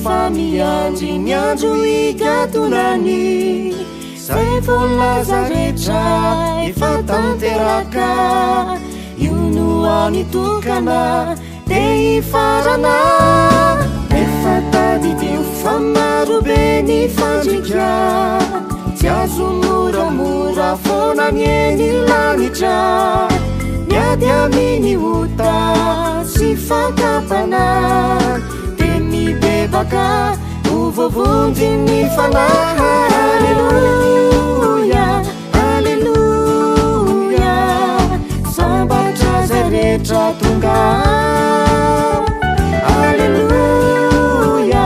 rehefa miandry miandro igatonany zay volaza rehetra efa tanteraka io no anitokana de ifarana efa tadideo fa marobe ny fandrika tsy azo moramora foana ny eny lanitra miady aminy ota sy fakapana de mibebaka hovovonjy ny fanahy aleluia aleluia sambatra zay rehetra tonga aleluia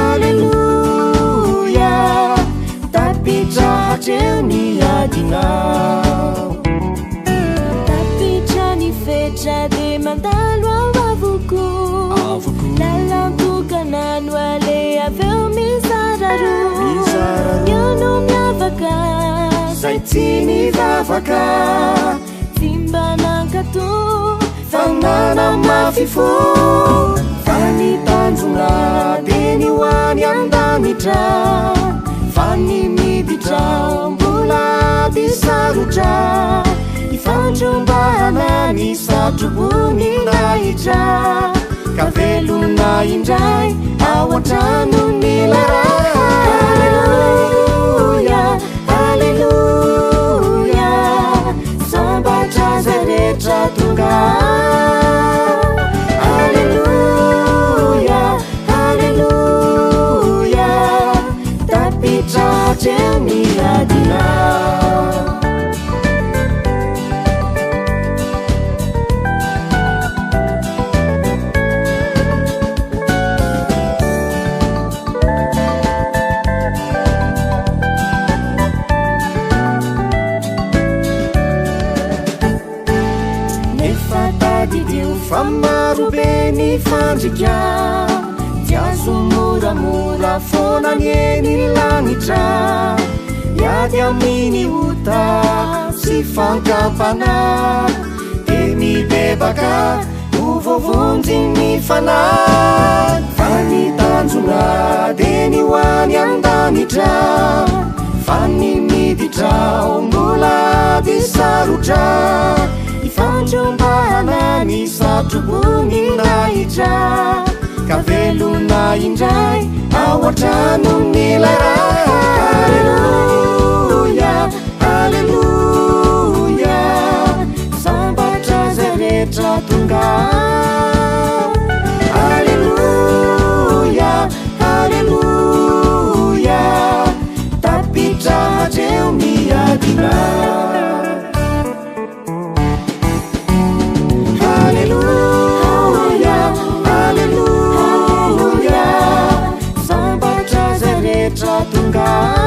aleluia tapitra hatreo ny adinao tapitra ny fetra de mandalo ao avoko lalantokanano ale aveo mizararo miano miavaka zay tsy mivavaka timbanankato fanana mafifo fa ny tanjona de ny hoany andanitra fa ny miditra mbola disarotra ifandrombana ny satrobony nahitra ka velona indray ao antrano ny lara aleluia aleluia sambatra zay rehetra tonga aleluia aleluia tapitra hatreo ny adinao fa marobe ny fandrika tsy azo moramora foana ny eny lanitra miady aminy ota sy fankapana de mibebaka hovovonjy ny fanahy fa ny tanjona de ny hoany andanitra fa ny miditra mbola disarotra ifandrombana ny satrobony nahitra ka velona indray ao antrano ny lara aleluia aleluia sambatra zay rehetra tonga aleluia aleluia tapitra hatreo ny adinao aleluia aleluia sambatra zay rehetra tonga